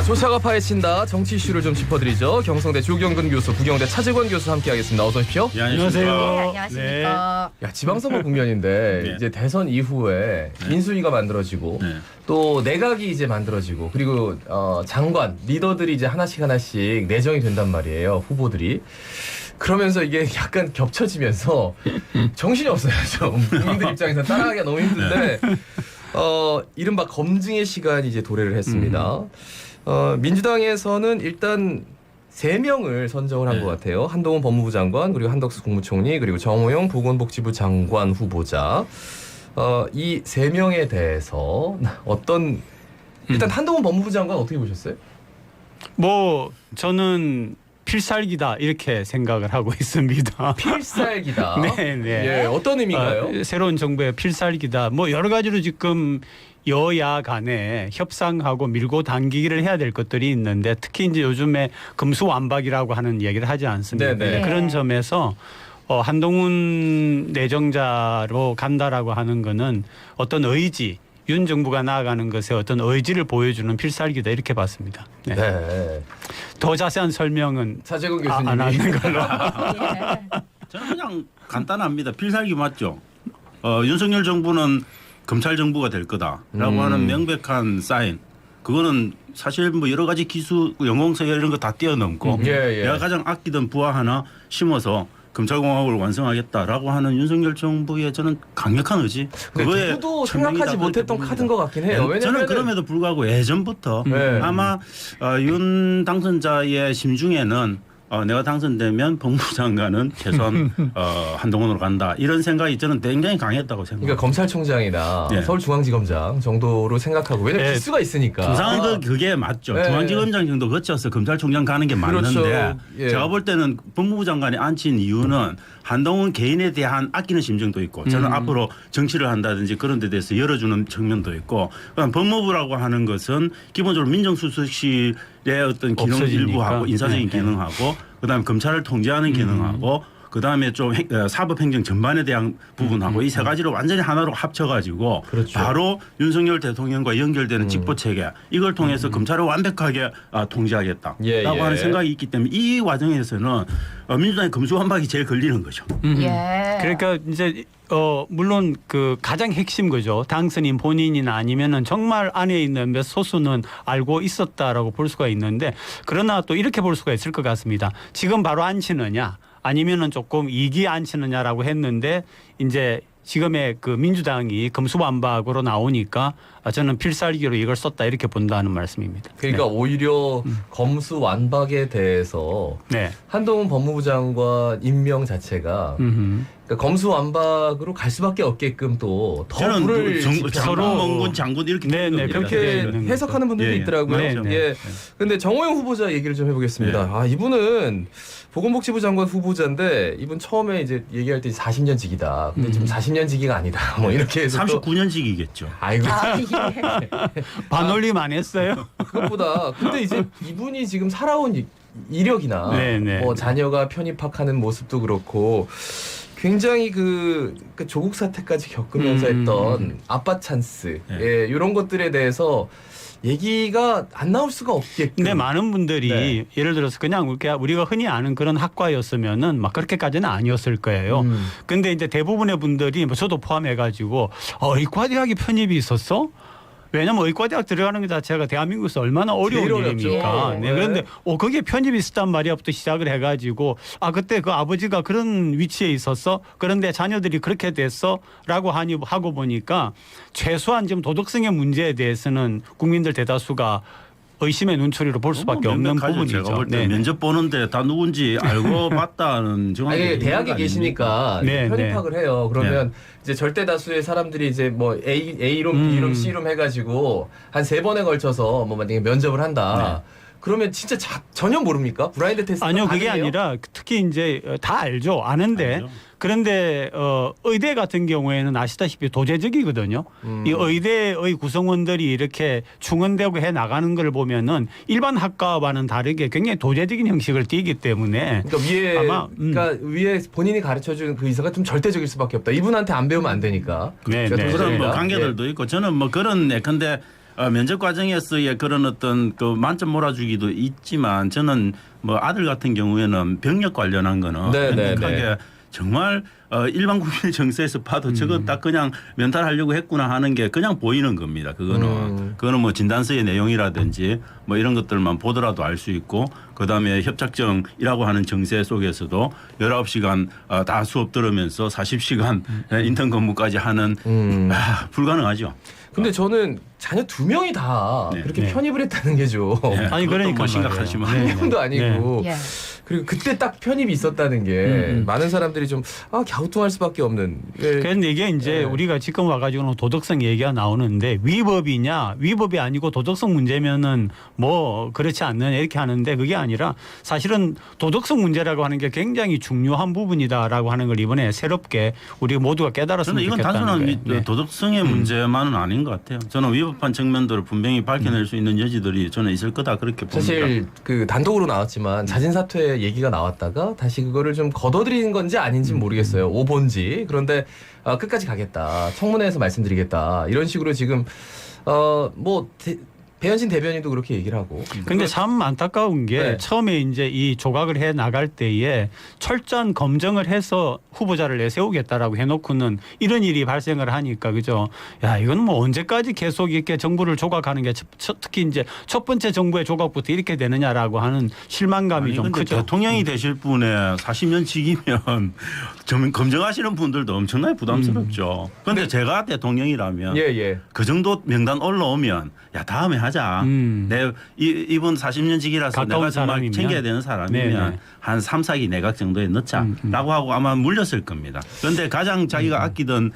조사가 파헤친다. 정치 이슈를 좀 짚어드리죠. 경성대 조경근 교수, 국영대 차재권 교수 함께하겠습니다. 어서 오십시오. 네, 안녕하세요. 네, 안녕하십니까. 야, 지방선거 국면인데 네. 이제 대선 이후에 인수위가 만들어지고 네. 또 내각이 이제 만들어지고 그리고 장관, 리더들이 이제 하나씩 내정이 된단 말이에요. 후보들이. 그러면서 이게 약간 겹쳐지면서 정신이 없어요. 좀 국민들 입장에서 따라가기가 너무 힘든데 이른바 검증의 시간이 이제 도래를 했습니다. 민주당에서는 일단 3명을 선정을 한 것 같아요. 한동훈 법무부 장관, 그리고 한덕수 국무총리, 그리고 정호영 보건복지부 장관 후보자. 이 3명에 대해서 어떤 일단 한동훈 법무부 장관 어떻게 보셨어요? 뭐 저는 필살기다 이렇게 생각을 하고 있습니다. 필살기다. 네, 네. 예, 어떤 의미인가요? 새로운 정부의 필살기다. 뭐 여러 가지로 지금 여야 간에 협상하고 밀고 당기기를 해야 될 것들이 있는데 특히 이제 요즘에 금수완박이라고 하는 얘기를 하지 않습니까? 네네. 그런 점에서 한동훈 내정자로 간다라고 하는 거는 어떤 의지, 윤 정부가 나아가는 것에 어떤 의지를 보여주는 필살기다 이렇게 봤습니다. 네. 네. 더 자세한 설명은 차재권 교수님이 안 하는 걸로. 저는 그냥 간단합니다. 필살기 맞죠. 윤석열 정부는 검찰 정부가 될 거다라고 하는 명백한 사인. 그거는 사실 뭐 여러 가지 기술, 영공서 이런 거 다 뛰어넘고 내가 가장 아끼던 부하 하나 심어서 검찰공화국을 완성하겠다라고 하는 윤석열 정부의 저는 강력한 의지. 그거에 누구도 생각하지 못했던 카드인 것 같긴 해요. 왜냐하면 저는 그럼에도 불구하고 예전부터 아마 윤 당선자의 심중에는 내가 당선되면 법무부 장관은 최소한 한동훈으로 간다. 이런 생각이 저는 굉장히 강했다고 생각합니다. 그러니까 검찰총장이나 네. 서울중앙지검장 정도로 생각하고 왜냐면 기수가 있으니까. 통상 그게 맞죠. 네. 중앙지검장 정도 거쳐서 검찰총장 가는 게 맞는데 그렇죠. 예. 제가 볼 때는 법무부 장관이 앉힌 이유는 한동훈 개인에 대한 아끼는 심정도 있고 저는 앞으로 정치를 한다든지 그런 데 대해서 열어주는 측면도 있고 그다음 법무부라고 하는 것은 기본적으로 민정수석실의 어떤 기능 없어지니까. 일부하고 인사적인 네. 기능하고 그다음에 검찰을 통제하는 기능하고 그다음에 좀 사법행정 전반에 대한 부분하고 이 세 가지를 완전히 하나로 합쳐가지고 그렇죠. 바로 윤석열 대통령과 연결되는 직보체계 이걸 통해서 검찰을 완벽하게 통제하겠다라고 예. 하는 생각이 있기 때문에 이 과정에서는 민주당의 검수완박이 제일 걸리는 거죠. 예. 그러니까 이제 물론 그 가장 핵심 거죠. 당선인 본인이나 아니면은 정말 안에 있는 몇 소수는 알고 있었다라고 볼 수가 있는데 그러나 또 이렇게 볼 수가 있을 것 같습니다. 지금 바로 앉히느냐 아니면은 조금 이기 앉히느냐라고 했는데 이제 지금의 그 민주당이 검수완박으로 나오니까 저는 필살기로 이걸 썼다 이렇게 본다는 말씀입니다. 그러니까 오히려 검수완박에 대해서 네. 한동훈 법무부 장관 임명 자체가 그러니까 검수완박으로 갈 수밖에 없게끔 또 더 저는 불을 서로 멍군 장군 이렇게 네네, 그렇게 있는 해석하는 분들도 예, 예. 있더라고요. 네, 네. 예. 근데 정호영 후보자 얘기를 좀 해보겠습니다. 이분은 보건복지부 장관 후보자인데 이분 처음에 이제 얘기할 때 40년 직이다. 근데 지금 40년 직이가 아니다. 뭐 이렇게 해서 또 39년직이겠죠. 아이고 반올림 안 했어요? 그것보다 근데 이제 이분이 지금 살아온 이력이나 네, 네. 뭐 자녀가 편입학하는 모습도 그렇고 굉장히 그 조국 사태까지 겪으면서 했던 아빠 찬스 예, 이런 것들에 대해서 얘기가 안 나올 수가 없게끔. 근데 많은 분들이 네. 예를 들어서 그냥 우리가 흔히 아는 그런 학과였으면은 막 그렇게까지는 아니었을 거예요. 근데 이제 대부분의 분들이 뭐 저도 포함해가지고 의과대학이 편입이 있었어? 왜냐면 의과대학 들어가는 것 자체가 대한민국에서 얼마나 어려운 제일 어렵죠. 일입니까? 네. 네. 그런데 거기에 편입이 있었단 말이야부터 시작을 해가지고 그때 그 아버지가 그런 위치에 있었어? 그런데 자녀들이 그렇게 됐어? 라고 하고 보니까 최소한 지금 도덕성의 문제에 대해서는 국민들 대다수가 의심의 눈초리로 볼 수밖에 없는 부분이죠. 제가 볼 때 면접 보는데 다 누군지 알고 봤다는 정확히 아니 대학에 계시니까 네, 편입학을 해요. 그러면 이제 절대 다수의 사람들이 이제 뭐 A룸, B룸, C룸 해가지고 한 3번에 걸쳐서 뭐 만약에 면접을 한다. 그러면 진짜 전혀 모릅니까? 블라인드 테스트 아니요, 그게 아니라 특히 이제 다 알죠. 아는데 알죠. 그런데 의대 같은 경우에는 아시다시피 도제적이거든요. 이 의대의 구성원들이 이렇게 충원되고 해 나가는 걸 보면은 일반 학과와는 다르게 굉장히 도제적인 형식을 띠기 때문에 그러니까 위에 아마, 그러니까 위에 본인이 가르쳐주는 그 의사가 좀 절대적일 수밖에 없다. 이분한테 안 배우면 안 되니까. 네, 그러니까 네. 그런 뭐 도제적이다. 관계들도 있고 저는 뭐 그런 예컨대 면접 과정에서의 그런 어떤 그 만점 몰아주기도 있지만 저는 뭐 아들 같은 경우에는 병력 관련한 거는 네, 네, 명백하게 네. 정말 일반 국민 정서에서 봐도 저건 딱 그냥 면탈하려고 했구나 하는 게 그냥 보이는 겁니다. 그거는 뭐 진단서의 내용이라든지 뭐 이런 것들만 보더라도 알 수 있고 그다음에 협착증이라고 하는 정세 속에서도 19시간 다 수업 들으면서 40시간 인턴 근무까지 하는 불가능하죠. 근데 저는 자녀 2명이 다 네. 그렇게 네. 편입을 했다는 게 좀 아니, 그것도 그러니까 뭐 심각하지만 말이에요. 한 명도 아니고 예. 그리고 그때 딱 편입이 있었다는 게 많은 사람들이 좀 갸우뚱할 수밖에 없는. 예. 그런데 이게 이제 네. 우리가 지금 와가지고는 도덕성 얘기가 나오는데 위법이냐 위법이 아니고 도덕성 문제면은 뭐 그렇지 않느냐 이렇게 하는데 그게 아니라 사실은 도덕성 문제라고 하는 게 굉장히 중요한 부분이다라고 하는 걸 이번에 새롭게 우리 모두가 깨달았으면 저는 이건 좋겠다는 단순한 거예요. 네. 도덕성의 문제만은 아닌 것 같아요. 저는 위법한 측면들을 분명히 밝혀낼 수 있는 여지들이 저는 있을 거다 그렇게 봅니다. 사실 그 단독으로 나왔지만 자진 사퇴 얘기가 나왔다가 다시 그거를 좀 걷어들이는 건지 아닌지 는 모르겠어요. 오본지. 그런데 끝까지 가겠다. 청문회에서 말씀드리겠다. 이런 식으로 지금 뭐 배현진 대변인도 그렇게 얘기를 하고. 근데 참 안타까운 게 네. 처음에 이제 이 조각을 해 나갈 때에 철저한 검증을 해서 후보자를 내세우겠다라고 해놓고는 이런 일이 발생을 하니까 그죠? 야 이건 뭐 언제까지 계속 이렇게 정부를 조각하는 게 특히 이제 첫 번째 정부의 조각부터 이렇게 되느냐라고 하는 실망감이 아니, 좀 근데 크죠. 대통령이 되실 분에 40년 직이면 검증하시는 분들도 엄청나게 부담스럽죠. 그런데 제가 대통령이라면 예. 그 정도 명단 올라오면 야 다음에 하자. 이분 40년 직이라서 가까운 내가 정말 사람이면. 챙겨야 되는 사람이면 네네. 한 3, 4기 내각 정도에 넣자라고 하고 아마 물렸을 겁니다. 그런데 가장 자기가 아끼던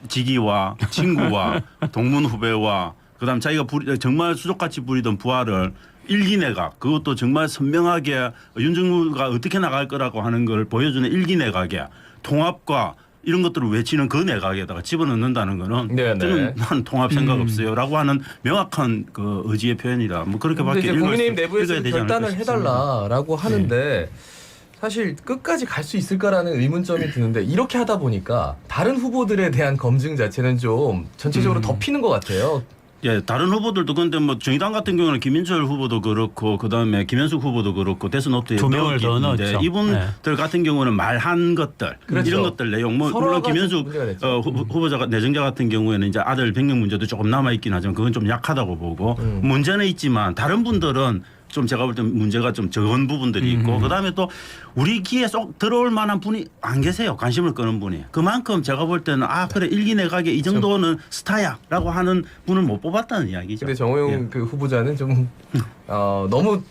직위와 친구와 동문 후배와 그다음 자기가 정말 수족같이 부리던 부하를 일기 내각 그것도 정말 선명하게 윤석열가 어떻게 나갈 거라고 하는 걸 보여주는 일기 내각에 통합과 이런 것들을 외치는 그 내각에다가 집어넣는다는 거는 네네. 저는 난 통합 생각 없어요라고 하는 명확한 그 의지의 표현이다. 뭐 근데 그렇게밖에 이제 국민의힘 내부에서 읽어야 되지 않을까 결단을 싶습니다. 해달라라고 하는데 사실 끝까지 갈 수 있을까라는 의문점이 드는데 이렇게 하다 보니까 다른 후보들에 대한 검증 자체는 좀 전체적으로 덮이는 것 같아요. 예, 다른 후보들도 근데 뭐 정의당 같은 경우는 김인철 후보도 그렇고 그다음에 김현숙 후보도 그렇고 데스노트에 두 명을 더 넣었는데 넣었죠. 이분들 같은 경우는 말한 것들 그렇죠. 이런 것들 내용 뭐 물론 서로가 김현숙 문제가 됐죠. 후보자가 내정자 같은 경우에는 이제 아들 병역 문제도 조금 남아 있긴 하지만 그건 좀 약하다고 보고 문제는 있지만 다른 분들은 좀 제가 볼 때 문제가 좀 적은 부분들이 있고 그다음에 또 우리 귀에 쏙 들어올 만한 분이 안 계세요. 관심을 끄는 분이. 그만큼 제가 볼 때는 그래 일기 내각에 이 정도는 스타야라고 하는 분을 못 뽑았다는 이야기죠. 근데 정호영 예. 그 후보자는 좀 너무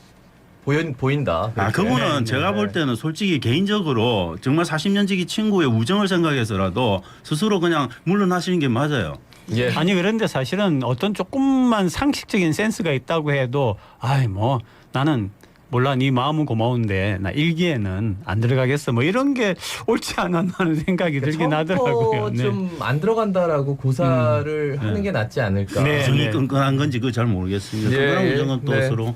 보인다. 그렇게. 그분은 네, 제가 볼 때는 솔직히 개인적으로 정말 40년지기 친구의 우정을 생각해서라도 스스로 그냥 물러나시는 게 맞아요. 예. 아니 그런데 사실은 어떤 조금만 상식적인 센스가 있다고 해도 뭐 나는 몰라 네 마음은 고마운데 나 일기에는 안 들어가겠어 뭐 이런 게 옳지 않았나 하는 생각이 들긴 하더라고요. 네. 좀안 들어간다라고 고사를 하는 게 낫지 않을까. 네. 정이 끈끈한 건지 그거 잘 모르겠습니다. 예, 그런 예. 우정은 또 네. 서로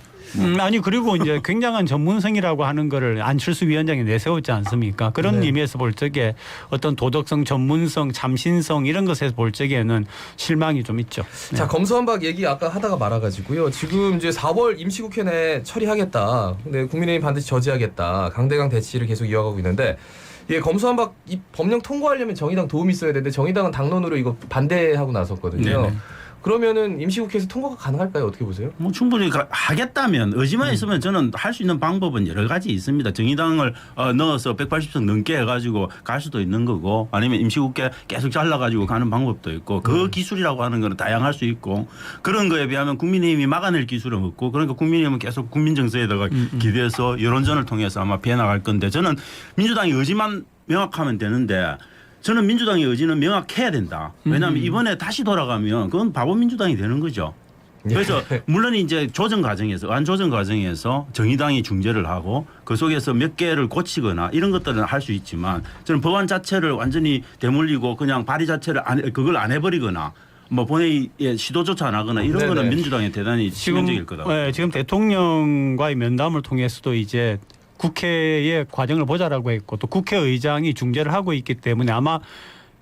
아니 그리고 이제 굉장한 전문성이라고 하는 거를 안철수 위원장이 내세웠지 않습니까? 그런 네. 의미에서 볼 적에 어떤 도덕성, 전문성, 참신성 이런 것에서 볼 적에는 실망이 좀 있죠. 네. 자 검수완박 얘기 아까 하다가 말아가지고요. 지금 이제 4월 임시국회 내 처리하겠다. 근데 국민의힘 반드시 저지하겠다. 강대강 대치를 계속 이어가고 있는데 이 검수완박 이 법령 통과하려면 정의당 도움이 있어야 되는데 정의당은 당론으로 이거 반대하고 나섰거든요. 네네. 그러면은 임시국회에서 통과가 가능할까요? 어떻게 보세요? 뭐 충분히 하겠다면 의지만 있으면 저는 할 수 있는 방법은 여러 가지 있습니다. 정의당을 넣어서 180석 넘게 해가지고 갈 수도 있는 거고 아니면 임시국회 계속 잘라가지고 가는 방법도 있고 그 기술이라고 하는 거는 다양할 수 있고 그런 거에 비하면 국민의힘이 막아낼 기술은 없고 그러니까 국민의힘은 계속 국민 정서에다가 기대해서 여론전을 통해서 아마 피해 나갈 건데 저는 민주당의 의지만 명확하면 되는데 저는 민주당의 의지는 명확해야 된다. 왜냐하면 이번에 다시 돌아가면 그건 바보 민주당이 되는 거죠. 그래서 물론 이제 조정 과정에서 안 조정 과정에서 정의당이 중재를 하고 그 속에서 몇 개를 고치거나 이런 것들은 할 수 있지만 저는 법안 자체를 완전히 되물리고 그냥 발의 자체를 그걸 안 해버리거나 뭐 본회의에 시도조차 안 하거나 이런 네네. 거는 민주당에 대단히 치명적일 거다. 지금 대통령과의 면담을 통해서도 이제 국회의 과정을 보자라고 했고 또 국회의장이 중재를 하고 있기 때문에 아마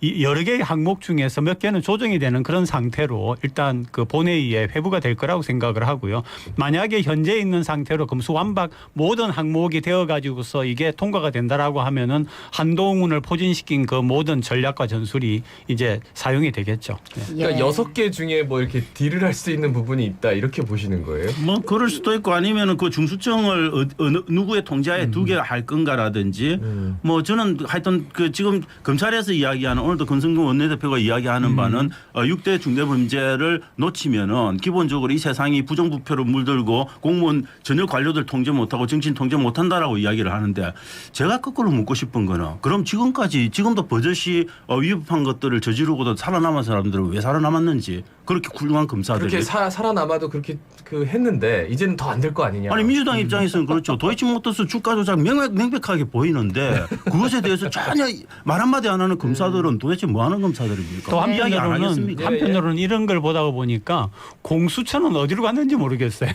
이 여러 개의 항목 중에서 몇 개는 조정이 되는 그런 상태로 일단 그 본회의에 회부가 될 거라고 생각을 하고요. 만약에 현재 있는 상태로 금수완박 모든 항목이 되어 가지고서 이게 통과가 된다라고 하면은 한동훈을 포진시킨 그 모든 전략과 전술이 이제 사용이 되겠죠. 네. 그러니까 6개 중에 뭐 이렇게 딜을 할 수 있는 부분이 있다 이렇게 보시는 거예요? 뭐 그럴 수도 있고 아니면은 그 중수청을 누구의 통제하에 두게 할 건가라든지 뭐 저는 하여튼 그 지금 검찰에서 이야기하는 오늘도 권성동 원내대표가 이야기하는 바는 6대 중대범죄를 놓치면은 기본적으로 이 세상이 부정부패로 물들고 공무원 전혀 관료들 통제 못하고 정치인 통제 못한다라고 이야기를 하는데 제가 거꾸로 묻고 싶은 거는 그럼 지금도 버젓이 위법한 것들을 저지르고도 살아남은 사람들은 왜 살아남았는지 그렇게 훌륭한 검사들이 그렇게 살아남아도 그렇게 그 했는데 이제는 더 안 될 거 아니냐. 아니 민주당 입장에서는 그렇죠. 도이치모터스 주가 조작 명백하게 보이는데 그것에 대해서 전혀 말 한마디 안 하는 검사들은 도대체 뭐 하는 검사들입니까? 또 이야기 안 하겠습니까? 한편으로는 이런 걸 보다 보니까 공수처는 어디로 갔는지 모르겠어요.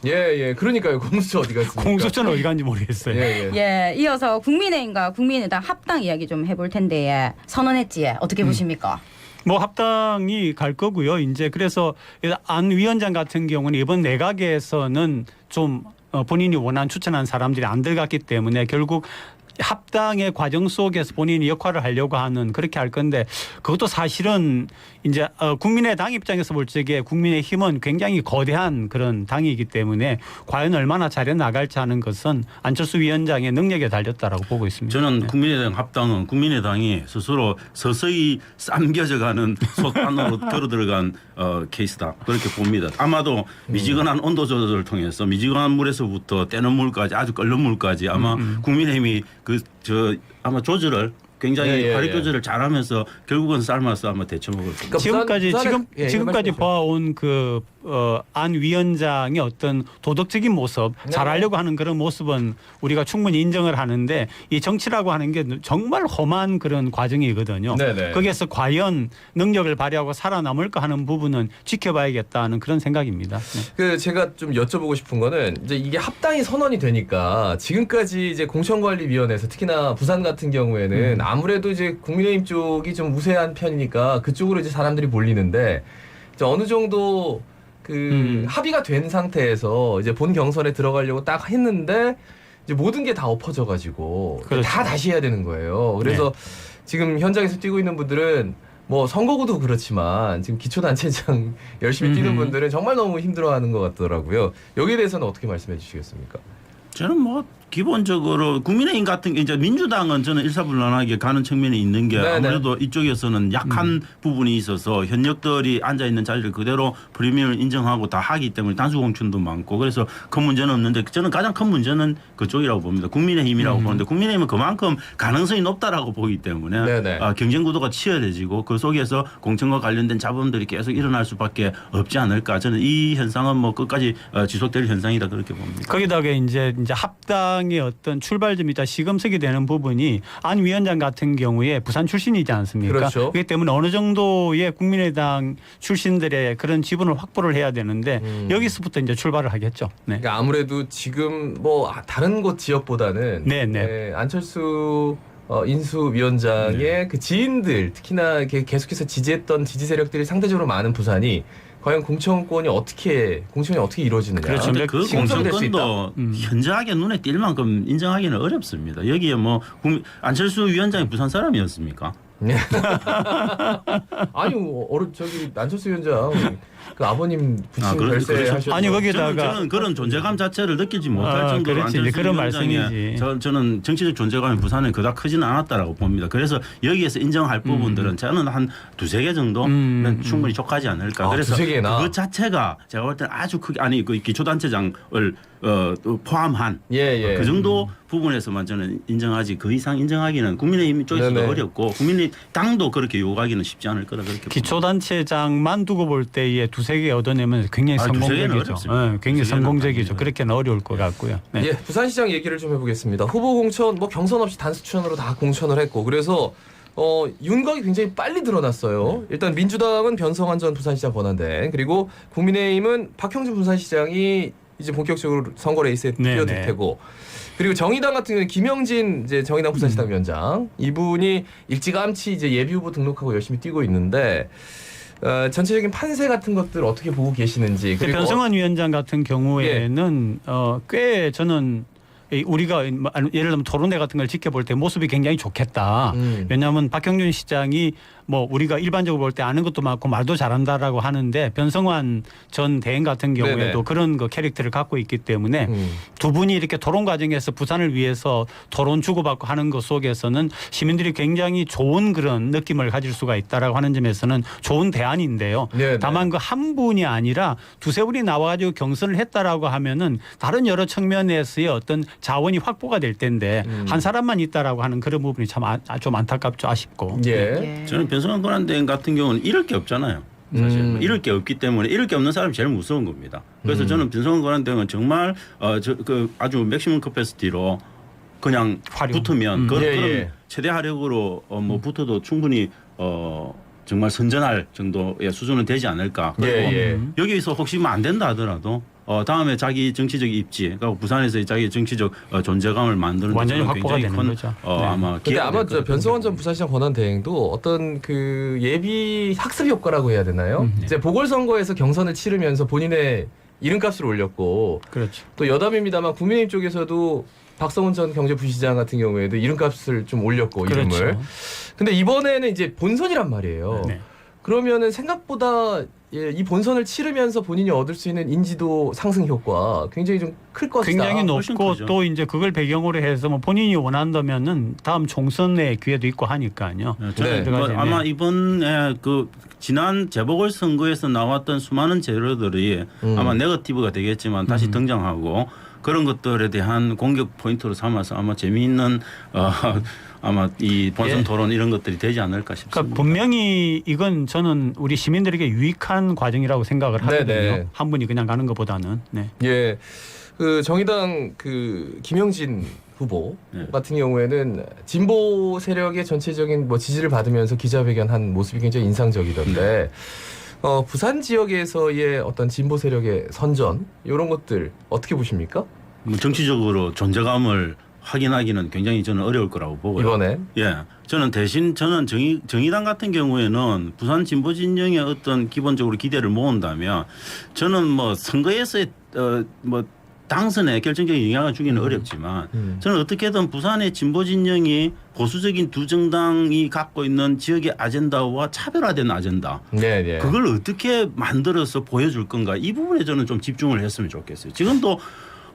예. 그러니까요. 공수처 어디 갔습니까? 공수처는 어디 갔는지 모르겠어요. 예. 예, 이어서 국민의힘과 국민의당 합당 이야기 좀 해볼 텐데 예. 선언했지 어떻게 보십니까? 뭐 합당이 갈 거고요. 이제 그래서 안 위원장 같은 경우는 이번 내각에서는 좀 본인이 원한 추천한 사람들이 안 들어갔기 때문에 결국 합당의 과정 속에서 본인이 역할을 하려고 하는 그렇게 할 건데 그것도 사실은 이제 국민의당 입장에서 볼 적에 국민의힘은 굉장히 거대한 그런 당이기 때문에 과연 얼마나 잘해 나갈지 하는 것은 안철수 위원장의 능력에 달렸다라고 보고 있습니다. 저는 네. 국민의당 합당은 국민의당이 스스로 서서히 삼겨져가는 속단으로 걸어 들어간 케이스다 그렇게 봅니다. 아마도 미지근한 온도 조절을 통해서 미지근한 물에서부터 때는 물까지 아주 끓는 물까지 아마 국민의힘이 아마 조절을 굉장히 발휘 조절을 잘하면서 결국은 삶아서 아마 데쳐 먹을 겁니다. 지금까지 봐온 그 안 위원장의 어떤 도덕적인 모습, 잘하려고 하는 그런 모습은 우리가 충분히 인정을 하는데 이 정치라고 하는 게 정말 험한 그런 과정이거든요. 네네. 거기에서 과연 능력을 발휘하고 살아남을까 하는 부분은 지켜봐야겠다는 그런 생각입니다. 네. 그 제가 좀 여쭤보고 싶은 거는 이제 이게 합당이 선언이 되니까 지금까지 이제 공천관리위원회에서 특히나 부산 같은 경우에는 아무래도 이제 국민의힘 쪽이 좀 우세한 편이니까 그쪽으로 이제 사람들이 몰리는데 이제 어느 정도 그 합의가 된 상태에서 이제 본 경선에 들어가려고 딱 했는데 이제 모든 게 다 엎어져가지고 그렇죠. 다 다시 해야 되는 거예요. 그래서 지금 현장에서 뛰고 있는 분들은 뭐 선거구도 그렇지만 지금 기초단체장 열심히 뛰는 분들은 정말 너무 힘들어하는 것 같더라고요. 여기에 대해서는 어떻게 말씀해 주시겠습니까? 저는 뭐 기본적으로 국민의힘 같은 게 이제 민주당은 저는 일사불란하게 가는 측면이 있는 게 네네. 아무래도 이쪽에서는 약한 부분이 있어서 현역들이 앉아 있는 자리를 그대로 프리미엄을 인정하고 다 하기 때문에 단수 공천도 많고 그래서 큰 문제는 없는데 저는 가장 큰 문제는 그쪽이라고 봅니다. 국민의힘이라고 보는데 국민의힘은 그만큼 가능성이 높다라고 보기 때문에 네네. 경쟁 구도가 치열해지고 그 속에서 공천과 관련된 잡음들이 계속 일어날 수밖에 없지 않을까. 저는 이 현상은 뭐 끝까지 지속될 현상이다 그렇게 봅니다. 거기다가 이제 합당의 어떤 출발점이자 시금석이 되는 부분이 안 위원장 같은 경우에 부산 출신이지 않습니까? 그렇죠. 그렇기 때문에 어느 정도의 국민의당 출신들의 그런 지분을 확보를 해야 되는데 여기서부터 이제 출발을 하겠죠. 네. 그러니까 아무래도 지금 뭐 다른 곳 지역보다는 네. 안철수 인수위원장의 그 지인들 특히나 계속해서 지지했던 지지 세력들이 상대적으로 많은 부산이 과연 공천이 어떻게 이루어지느냐. 그렇죠. 근데 그 시금석이 될수 공천권도 현저하게 눈에 띌 만큼 인정하기는 어렵습니다. 여기에 뭐 안철수 위원장이 부산 사람이었습니까? 아니 저기 안철수 위원장 그 아버님 부친 별세하셨죠. 아니 거기다가 저는 그런 존재감 자체를 느끼지 못할 정도로 그렇지. 안철수 그런 위원장의 말씀이지. 저는 정치적 존재감이 부산에 그닥 크지는 않았다라고 봅니다. 그래서 여기에서 인정할 부분들은 저는 한 두세 개 정도는 충분히 족하지 않을까. 그래서 두세 개나? 그것 자체가 제가 볼 때는 아주 크게 아니 그 기초단체장을 포함한 그 정도 부분에서만 저는 인정하지 그 이상 인정하기는 국민의힘 쪽에서도 네네. 어렵고 국민의당도 그렇게 요구하기는 쉽지 않을 거다 그렇게 봅니다. 기초단체장만 두고 볼 때에 두세 개 얻어내면 굉장히 두세 개는 성공적이죠. 어렵습니다. 굉장히 두세 개는 성공적이죠. 아닙니다. 그렇게는 어려울 것 같고요. 네. 예, 부산시장 얘기를 좀 해보겠습니다. 후보 공천 뭐 경선 없이 단수 추천으로 다 공천을 했고 그래서 윤곽이 굉장히 빨리 드러났어요. 일단 민주당은 변성환 전 부산시장 권한대행 그리고 국민의힘은 박형준 부산시장이 이제 본격적으로 선거 레이스에 뛰어들 테고 그리고 정의당 같은 경우는 김영진 이제 정의당 부산시당 위원장 이분이 일찌감치 이제 예비 후보 등록하고 열심히 뛰고 있는데 전체적인 판세 같은 것들 어떻게 보고 계시는지. 그리고 변성환 위원장 같은 경우에는 꽤 저는 우리가 예를 들면 토론회 같은 걸 지켜볼 때 모습이 굉장히 좋겠다. 왜냐하면 박형준 시장이 뭐 우리가 일반적으로 볼 때 아는 것도 많고 말도 잘한다라고 하는데 변성환 전 대행 같은 경우에도 네네. 그런 그 캐릭터를 갖고 있기 때문에 두 분이 이렇게 토론 과정에서 부산을 위해서 토론 주고받고 하는 것 속에서는 시민들이 굉장히 좋은 그런 느낌을 가질 수가 있다라고 하는 점에서는 좋은 대안인데요. 네네. 다만 그 한 분이 아니라 두세 분이 나와가지고 경선을 했다라고 하면은 다른 여러 측면에서의 어떤 자원이 확보가 될 텐데 한 사람만 있다라고 하는 그런 부분이 참 좀 안타깝죠. 아쉽고. 예. 저는 변성환 권한대행 같은 경우는 잃을 게 없잖아요. 사실 잃을 게 없기 때문에 잃을 게 없는 사람이 제일 무서운 겁니다. 그래서 저는 변성환 권한대행은 정말 아주 맥시멈 커패시티로 그냥 활용. 붙으면 그런 예. 최대 하력으로 뭐 붙어도 충분히 정말 선전할 정도의 수준은 되지 않을까. 그리고 예. 여기서 혹시 뭐 안 된다 하더라도 다음에 자기 정치적 입지, 그러니까 부산에서 자기 정치적 존재감을 만드는 완전히 데는 확보가 굉장히 되는 큰 거죠. 아마 근데 기회가 아마 될 것 변성환 전 같아요. 부산시장 권한대행도 어떤 그 예비 학습 효과라고 해야 되나요? 이제 보궐선거에서 경선을 치르면서 본인의 이름값을 올렸고 그렇죠. 또 여담입니다만 국민의힘 쪽에서도 박성훈 전 경제부시장 같은 경우에도 이름값을 좀 올렸고 이름을. 그렇죠. 근데 이번에는 이제 본선이란 말이에요. 네. 그러면은 생각보다 이 본선을 치르면서 본인이 얻을 수 있는 인지도 상승 효과 굉장히 좀 클 것이다. 굉장히 훨씬 높고 크죠. 또 이제 그걸 배경으로 해서 뭐 본인이 원한다면은 다음 총선의 기회도 있고 하니까요. 저는 네. 뭐 네. 아마 이번에 그 지난 재보궐 선거에서 나왔던 수많은 재료들이 아마 네거티브가 되겠지만 다시 등장하고 그런 것들에 대한 공격 포인트로 삼아서 아마 재미있는 아마 이 본선 예. 토론 이런 것들이 되지 않을까 싶습니다. 그러니까 분명히 이건 저는 우리 시민들에게 유익한 과정이라고 생각을 하거든요. 네네. 한 분이 그냥 가는 것보다는. 네. 예. 그 정의당 그 김영진 후보 네. 같은 경우에는 진보 세력의 전체적인 뭐 지지를 받으면서 기자회견한 모습이 굉장히 인상적이던데 부산 지역에서의 어떤 진보 세력의 선전 이런 것들 어떻게 보십니까? 뭐 정치적으로 존재감을 확인하기는 굉장히 저는 어려울 거라고 보고요. 이번에 예, 저는 정의당 같은 경우에는 부산 진보 진영의 어떤 기본적으로 기대를 모은다면 저는 뭐 선거에서의 뭐 당선에 결정적인 영향을 주기는 어렵지만 저는 어떻게든 부산의 진보 진영이 보수적인 두 정당이 갖고 있는 지역의 아젠다와 차별화된 아젠다. 네. 그걸 어떻게 만들어서 보여줄 건가 이 부분에 저는 좀 집중을 했으면 좋겠어요. 지금도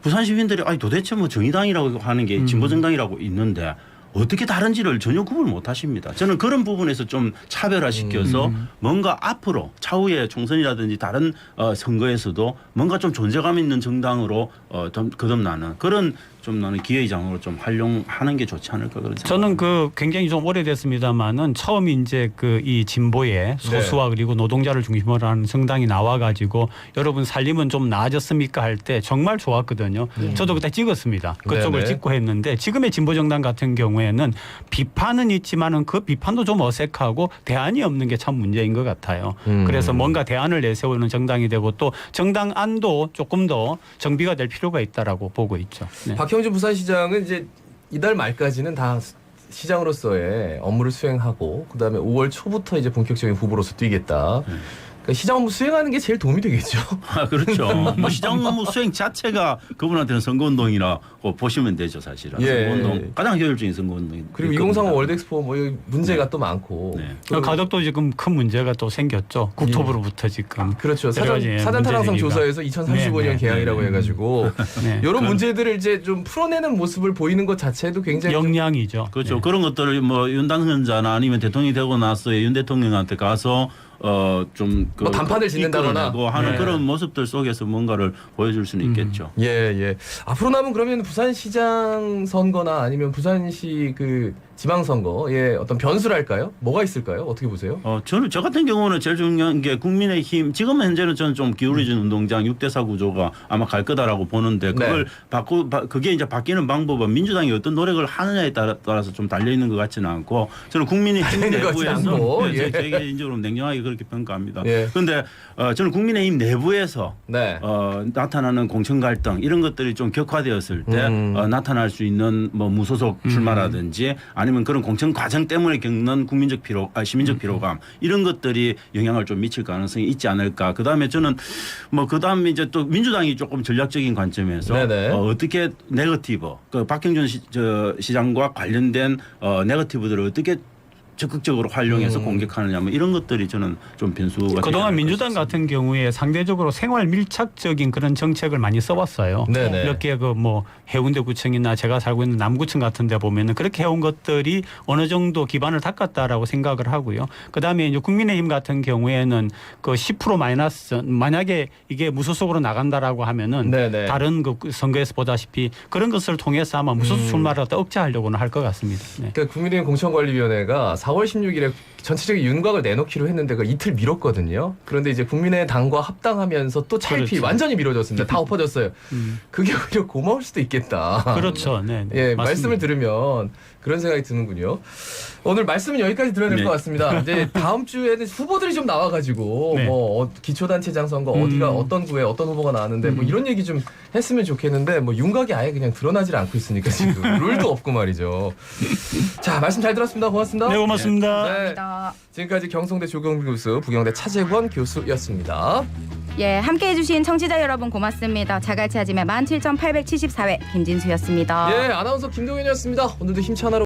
부산 시민들이 아니 도대체 뭐 정의당이라고 하는 게 진보 정당이라고 있는데 어떻게 다른지를 전혀 구분 못 하십니다. 저는 그런 부분에서 좀 차별화시켜서 뭔가 앞으로 차후에 총선이라든지 다른 선거에서도 뭔가 좀 존재감 있는 정당으로 좀 거듭나는 그런 좀 나는 기회의장으로 좀 활용하는 게 좋지 않을까 그런 생각. 저는 그 굉장히 좀 오래됐습니다만은 처음 이제 그 이 진보의 소수와 그리고 노동자를 중심으로 하는 정당이 나와가지고 여러분 살림은 좀 나아졌습니까 할 때 정말 좋았거든요. 저도 그때 찍었습니다. 그쪽을 네네. 찍고 했는데 지금의 진보 정당 같은 경우에는 비판은 있지만은 그 비판도 좀 어색하고 대안이 없는 게 참 문제인 것 같아요. 그래서 뭔가 대안을 내세우는 정당이 되고 또 정당 안도 조금 더 정비가 될 필요가 있다라고 보고 있죠. 네. 박형준 부산시장은 이제 이달 말까지는 다 시장으로서의 업무를 수행하고 그다음에 5월 초부터 이제 본격적인 후보로서 뛰겠다. 그러니까 시장 업무 수행하는 게 제일 도움이 되겠죠. 아, 그렇죠. 뭐 시장 업무 수행 자체가 그분한테는 선거운동이라고 보시면 되죠, 사실은. 예. 선거운동 가장 효율적인 선거운동이. 그리고 2035 월드엑스포 뭐 여기 문제가 또 많고. 네. 또 가덕도 지금 큰 문제가 또 생겼죠. 국토부로부터 지금. 그렇죠. 여러 가지 사전 타당성 문제 제기가. 조사에서 2035년 네, 네. 개항이라고 해가지고 네. 이런 문제들을 이제 좀 풀어내는 모습을 보이는 것 자체도 굉장히 좀 역량이죠. 그렇죠. 네. 그런 것들을 뭐 윤 당선자나 아니면 대통령이 되고 나서 윤 대통령한테 가서 좀 뭐 단판을 짓는다거나. 이끌어내고 하는 네. 그런 모습들 속에서 뭔가를 보여줄 수는 있겠죠. 예. 앞으로 남은 그러면 부산시장 선거나 아니면 부산시 그 지방선거의 어떤 변수랄까요? 뭐가 있을까요? 어떻게 보세요? 저 같은 경우는 제일 중요한 게 국민의힘 지금 현재는 저는 좀 기울어진 운동장 6대4 구조가 아마 갈 거다라고 보는데 그걸 그게 이제 바뀌는 방법은 민주당이 어떤 노력을 하느냐에 따라서 좀 달려 있는 것 같지는 않고 저는 국민의힘 달려 있는 것 같지 내부에서 않고, 예. 제게 개인적으로 냉정하게 그렇게 평가합니다. 예. 그런데 저는 국민의힘 내부에서 네. 나타나는 공천 갈등 이런 것들이 좀 격화되었을 때 나타날 수 있는 뭐 무소속 출마라든지 아니면 그런 공천 과정 때문에 겪는 국민적 시민적 피로감 이런 것들이 영향을 좀 미칠 가능성이 있지 않을까. 그다음에 저는 뭐 그다음에 이제 또 민주당이 조금 전략적인 관점에서 네네. 어떻게 네거티브 그 박형준 시장과 관련된 네거티브들을 어떻게 적극적으로 활용해서 공격하느냐 뭐 이런 것들이 저는 좀 변수가 그동안 되지 민주당 않을까 같은 경우에 상대적으로 생활 밀착적인 그런 정책을 많이 써봤어요. 네네. 이렇게 그 뭐 해운대 구청이나 제가 살고 있는 남구청 같은 데 보면은 그렇게 해온 것들이 어느 정도 기반을 닦았다라고 생각을 하고요. 그다음에 이제 국민의힘 같은 경우에는 그 10% 마이너스 만약에 이게 무소속으로 나간다라고 하면은 네네. 다른 그 선거에서 보다시피 그런 것을 통해서 아마 무소속 출마를 갖다 억제하려고는 할 것 같습니다. 네. 그러니까 국민의힘 공천관리위원회가 4월 16일에 전체적인 윤곽을 내놓기로 했는데 그 이틀 미뤘거든요. 그런데 이제 국민의당과 합당하면서 또 찰피 그렇죠. 완전히 미뤄졌습니다. 다 엎어졌어요. 그게 오히려 고마울 수도 있겠다. 그렇죠. 네. 네. 예, 맞습니다. 말씀을 들으면 그런 생각이 드는군요. 오늘 말씀은 여기까지 들어야 될 것 네. 같습니다. 이제 다음 주에는 후보들이 좀 나와가지고 네. 뭐 기초단체장 선거 어디가 어떤 구에 어떤 후보가 나왔는데 뭐 이런 얘기 좀 했으면 좋겠는데 뭐 윤곽이 아예 그냥 드러나질 않고 있으니까 지금 룰도 없고 말이죠. 자, 말씀 잘 들었습니다. 고맙습니다. 네, 고맙습니다. 네. 감사합니다. 지금까지 경성대 조경 교수, 부경대 차재권 교수였습니다. 예, 함께해 주신 청취자 여러분 고맙습니다. 자갈치 아침의 17,874회 김진수였습니다. 예, 아나운서 김동현이었습니다. 오늘도 힘찬 하루